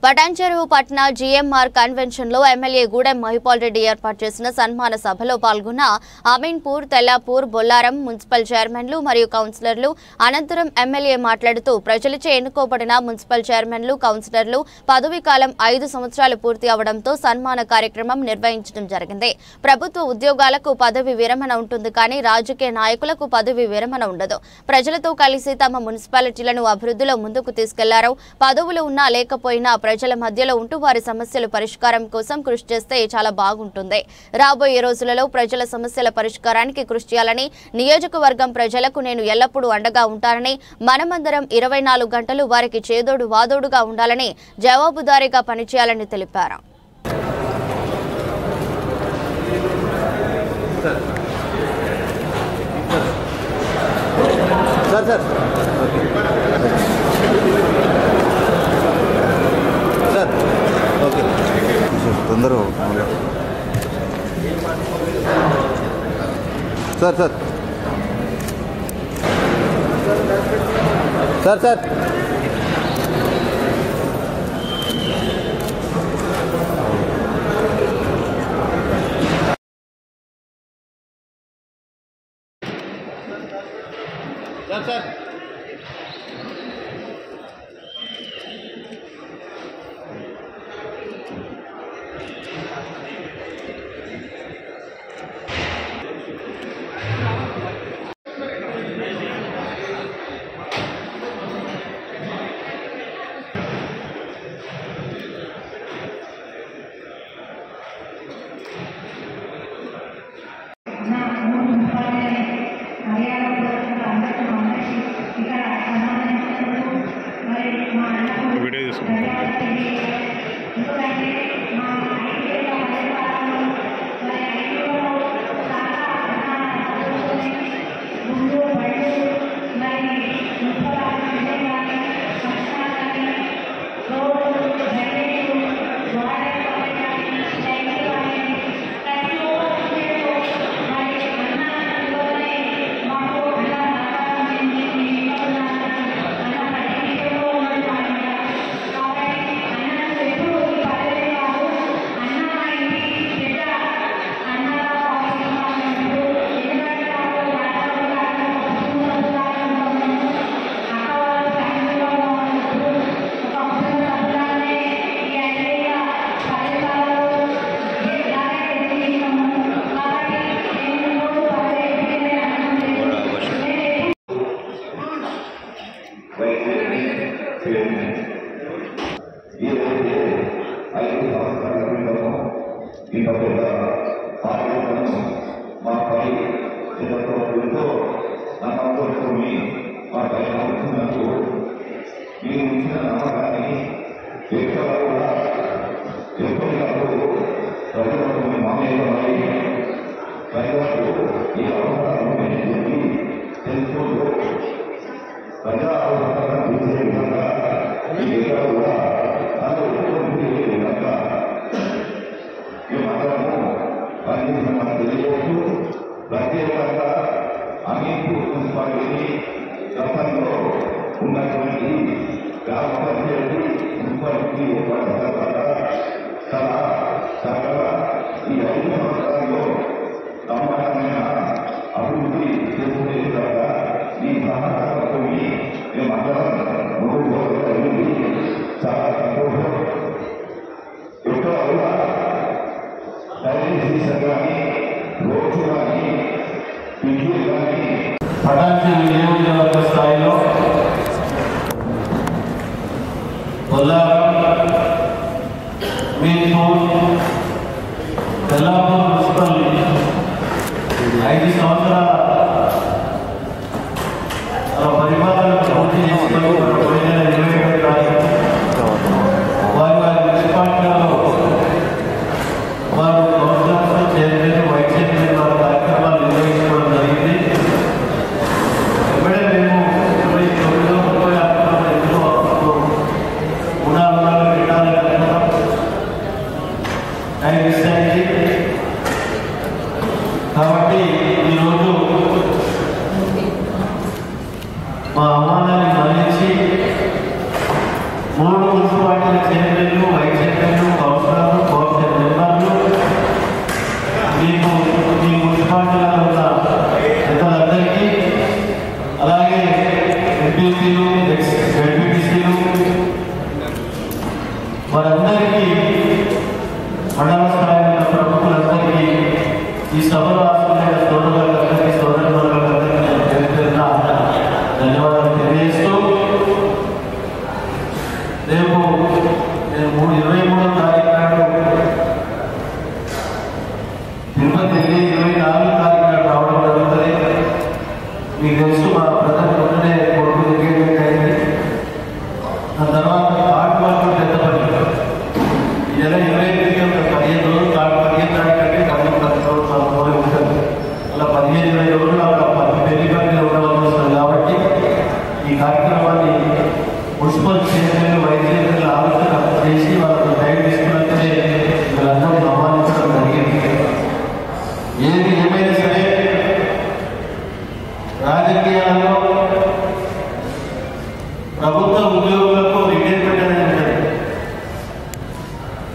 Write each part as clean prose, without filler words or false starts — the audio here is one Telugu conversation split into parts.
పటాన్చెరువు పట్న జీఎంఆర్ కన్వెన్షన్ లో ఎమ్మెల్యే గూడెం మహిపాల్ రెడ్డి ఏర్పాటు చేసిన సన్మాన సభలో పాల్గొన్న అమీన్పూర్, తెల్లాపూర్, బొల్లారం మున్సిపల్ చైర్మన్లు మరియు కౌన్సిలర్లు. అనంతరం ఎమ్మెల్యే మాట్లాడుతూ ప్రజలచే ఎన్నుకోబడిన మున్సిపల్ చైర్మన్లు, కౌన్సిలర్లు పదవీ కాలం 5 సంవత్సరాలు పూర్తి అవడంతో సన్మాన కార్యక్రమం నిర్వహించడం జరిగింది. ప్రభుత్వ ఉద్యోగాలకు పదవి విరమణ ఉంటుంది కానీ రాజకీయ నాయకులకు పదవి విరమణ ఉండదు. ప్రజలతో కలిసి తమ మున్సిపాలిటీలను అభివృద్ధిలో ముందుకు తీసుకెళ్లారు. పదవులు ఉన్నా లేకపోయినా ప్రజల మధ్యలో ఉంటూ వారి సమస్యల పరిష్కారం కోసం కృషి చేస్తే చాలా బాగుంటుంది. రాబోయే రోజులలో ప్రజల సమస్యల పరిష్కారానికి కృషి చేయాలని, నియోజకవర్గం ప్రజలకు నేను ఎల్లప్పుడూ అండగా ఉంటానని, మనమందరం 24 గంటలు వారికి చేదోడు వాదోడుగా ఉండాలని, జవాబుదారీగా పనిచేయాలని తెలిపారు. అమీన్పూర్ మున్సిపాలిటీ గతంలో ఉన్నటువంటి గ్రామ పంచాయతీ మున్సిపాలిటీ ఏర్పడిన తర్వాత సకల ఈ 5 సంవత్సరాల్లో బ్రహ్మాండమైన అభివృద్ధి చేసుకునే ద్వారా ఈ సహకారంతో మేమందరం ముందుకు పోగలిగింది. చాలా సంతోషం. ఎక్కడ కూడా దయచేసి కానీ రోజు కానీ విద్యుత్ కానీ పటాన్చెరు నియోజకవర్గ స్థాయిలో బొల్లారం, అమీన్పూర్, తెల్లాపూర్ మున్సిపల్ 5 సంవత్సరాల పరిపాలన పూర్తి చేసుకుని పోయిన 21 తారీఖు వారి మున్సిపాలిటీలో వారు కౌన్సిలర్స్, చైర్మన్, వైస్ చైర్మన్ వారి కార్యక్రమాలు నిర్వహించుకోవడం జరిగింది. ఇప్పుడే మేము 29, 36 ఎన్నో గుణాలు పెట్టాలని అనుకున్నాం. టైం ఇస్తాయి కాబట్టి ఈరోజు వారందరికీ మండల స్థాయి ప్రముఖులందరికీ ఈ సభలో ఆశీర్వదించిన సోదరులందరికీ సోదరులందరికీ నేను పేరు పేరున ధన్యవాదాలు తెలియజేస్తూ రేపు నేను 23వ తారీఖు నాడు తిరుపతి వెళ్ళి 24వ తారీఖు నాడు రావడం జరుగుతుంది. మీకు తెలుసు మా ప్రజలు వెంటనే కొడుకు ఎంగేజ్మెంట్ అయింది. ఆ తర్వాత కార్డు వర్క్ పెద్దపల్లి ఈ నెల 25 15 రోజులు కార్డు 15 తారీఖు అంటే 10 రోజులు ఉంటుంది. అలా 15-20 రోజులు అక్కడ పెళ్లి పని ఉండవలసి వస్తుంది. కాబట్టి ఈ కార్యక్రమాన్ని మున్సిపల్ చైర్మన్ వైద్యులు ఆలోచన చేసి వాళ్ళకు టైం తీసుకున్నట్టే వీళ్ళందరినీ ఆహ్వానించడం జరిగింది. ఏది ఏమైనా సరే రాజకీయాలలో ప్రభుత్వ ఉద్యోగులకు రిటైర్మెంట్ అనేది ఉంటుంది.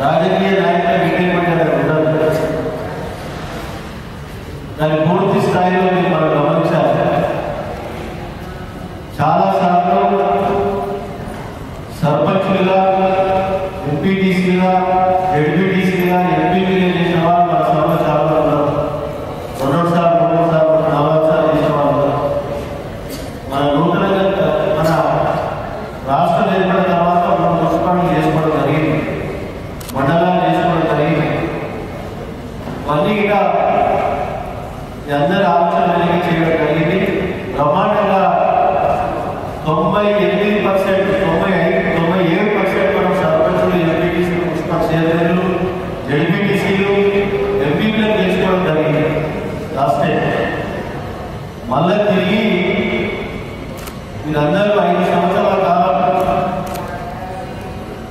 రాజకీయ నాయకుల రిటైర్మెంట్ అనేది ఉండదు. దాని పూర్తి స్థాయిలో మనం గమనించాలి. చాలాసార్లు సర్పంచ్లుగా, ఎంపీటీసీగా, జడ్పీటీసీగా, ఎంపీపీగా చేసిన వాళ్ళు మన సభలో చాలా ఉన్నారు. 2 సార్లు 3 సార్లు 4 సార్లు చేసిన వాళ్ళు మన నూతనంగా మన రాష్ట్రం ఏర్పడిన తర్వాత మనం మున్సిపాలిటీ చేసుకోవడం జరిగింది, మండలాలు చేసుకోవడం జరిగింది. ఇవన్నీ కూడా అందరి ఆలోచన చేయడం జరిగింది. బ్రహ్మాండంగా 97% మనం సర్పంచులు, ఎంపీటీసీలు, మున్సిపల్ చైర్మన్లు, జడ్పీటీసీలు, ఎంపీపీలను చేసుకోవడం జరిగింది లాస్ట్ టైం. మళ్ళీ తిరిగి మీరందరూ 5 సంవత్సరాల కాలం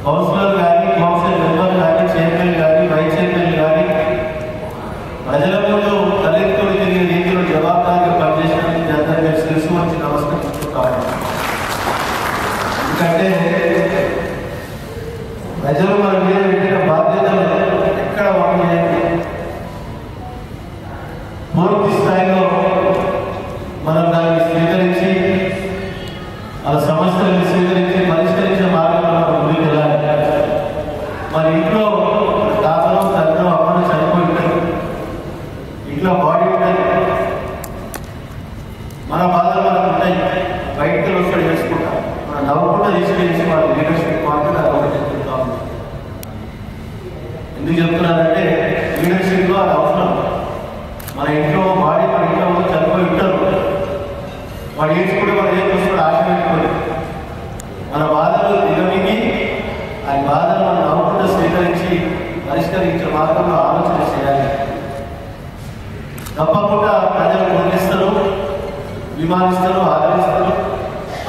కౌన్సిలర్ కానీ, కౌన్సిల్ మెంబర్ కానీ, చైర్మన్ కానీ, వైస్ చైర్మన్ కానీ ప్రజల ముందు తలెత్తుకుని తిరిగే రీతిలో జవాబుదారీగా పనిచేసినందుకు అందరికీ శిరస్సు వచ్చి నమస్కరిస్తున్నాను. ఎందుకంటే ప్రజలు మన మీద పెట్టిన బాధ్యతలు ఎక్కడ చేయండి, పూర్తి స్థాయిలో మనం దాన్ని స్వీకరించి ఆ సమస్యలను స్వీకరించి పరిష్కరించే మార్గంలో మనం ముందుకు వెళ్ళాలి. మన ఇంట్లో తాతలో తండ్రిలో అమ్మను చనిపోయి ఉంటారు, ఇంట్లో బాడీ ఉంటుంది, మన బాధలు మనకు ఉంటాయి. బయటకు వస్తాడు చేసుకుంటాం, మనం నవ్వకుండా తీసుకెళ్ళి వాళ్ళ లీడర్షిప్ మాత్రం అదొకటి చెప్తాం. ఎందుకు చెప్తున్నానంటే లీడర్షిప్లో అది అవసరం. మన ఇంట్లో బాడీ మన ఇంట్లో చనిపోయి ఉంటారు, వాడు ఏడ్చుకుంటే మనం ఏం చూసుకుంటే ఆశ పెట్టుకోండి. మన బాధలు దిగమింగి ఆ బాధలు మనం నవ్వకుండా స్వీకరించి పరిష్కరించే మార్గంలో ఆలోచన చేయాలి. తప్పకుండా ప్రజలు గుర్తిస్తారు, విమానిస్తారు, ఆదరిస్తారు,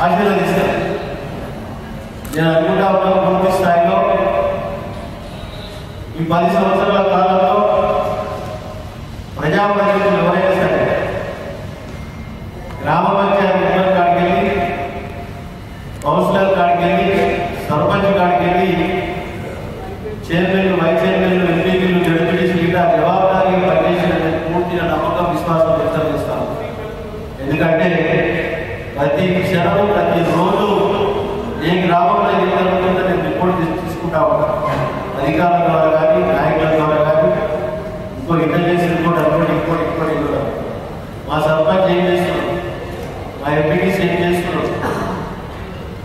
ఆశీర్వదిస్తారు. నేను అనుకుంటా ఉన్నాను పూర్తి స్థాయిలో ఈ 10 సంవత్సరాల కాలంలో ప్రజాప్రతినిధులు ఎవరైనా సరే గ్రామ పంచాయతీ మెంబర్ కాడికి వెళ్ళి, కౌన్సిలర్ కాడికి వెళ్ళి, సర్పంచ్ కాడికి వెళ్ళి, చైర్మన్లు, వైస్ చైర్మన్లు, ఎంపీలు, జడ్పీటీసీలు జవాబుదారీగా పనిచేసిన పూర్తిగా నమ్మకం, విశ్వాసం వ్యక్తం చేస్తాను. ఎందుకంటే ప్రతి క్షణం, ప్రతి రోజు ఏ గ్రామంలో ఏం జరుగుతుందో నేను రిపోర్ట్ తీసుకుంటా ఉంటాను. అధికారుల ద్వారా కానీ, నాయకుల ద్వారా కానీ, ఇంకో ఇంటెలిజెన్స్ రిపోర్ట్ ఇంకోటి మా సర్పంచ్ ఏం చేస్తున్నాడు, మా ఎంపీటీసీ ఏం చేస్తున్నాడు,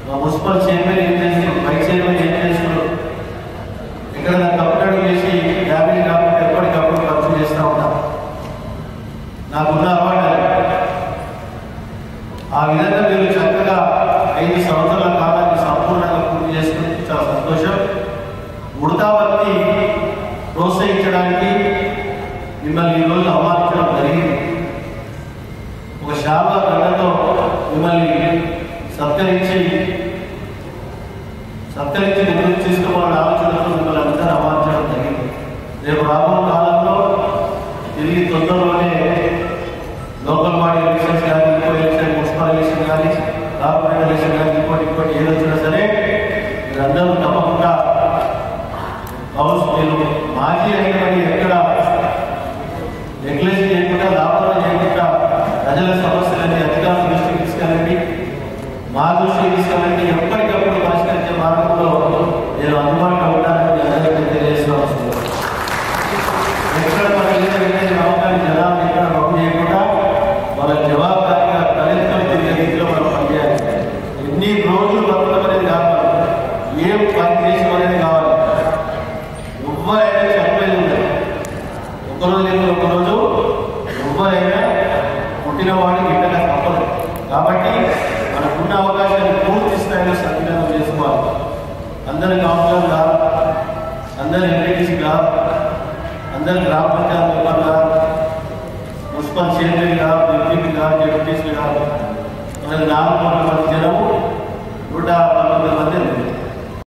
మా మున్సిపల్ చైర్మన్ ఏం చేస్తున్నాడు, వైస్ చైర్మన్ ఏం చేస్తున్నాడు, ఇక్కడ కంప్యూటర్ చేసి డ్యామేజ్ కాకుండా ఎప్పటికప్పుడు ఖర్చు చేస్తూ ఉంటాం. నాకున్న అలవాటు ఆ విధంగా మీరు చక్కగా 5 సంవత్సరాల కాలాన్ని సంపూర్ణంగా పూర్తి చేసుకుని చాలా సంతోషం. ఉడతా భక్తి ప్రోత్సహించడానికి మిమ్మల్ని ఈరోజు ఆహ్వానించడం జరిగింది. ఒక శాల్వా దండతో మిమ్మల్ని సత్కరించి ముందుకు తీసుకోవాలనే ఆలోచనతో మిమ్మల్ని అందరూ ఆహ్వానించడం జరిగింది. రేపు రాబో కాలంలో తిరిగి తొందరలోనే లోకల్ బాడీ ఎలక్షన్స్ కానీ, ఇంకో ఎలక్షన్, మున్సిపల్ ఎలక్షన్ కానీ, కార్పొరేట్ ఎలక్షన్ కానీ, ఇంకోటి ఏది వచ్చినా సరే మీరందరూ తప్పకుండా మీరు మాజీ అయిన ఎక్కడ పని చేసి అనేది కావాలి. ఎవరైనా చెప్పలేదు ఉండదు. ఒకరోజు లేదు ఒకరోజు ఎవరైనా పుట్టిన వాడికి ఇంటనే తప్పదు. కాబట్టి మనకున్న అవకాశాన్ని పూర్తి స్థాయిలో సద్వినియోగం చేసుకోవాలి. అందరి కౌన్సిలర్ కాదు, అందరి ఎంపీటీసీ కాదు, అందరి గ్రామ పంచాయతీ మెంబర్ కాదు, మున్సిపల్ చైర్మన్ కాదు, ఎంపీపీ కాదు, డిప్యూటీసీ కాదు. మనకి 4 కోట్ల మంది జనము 1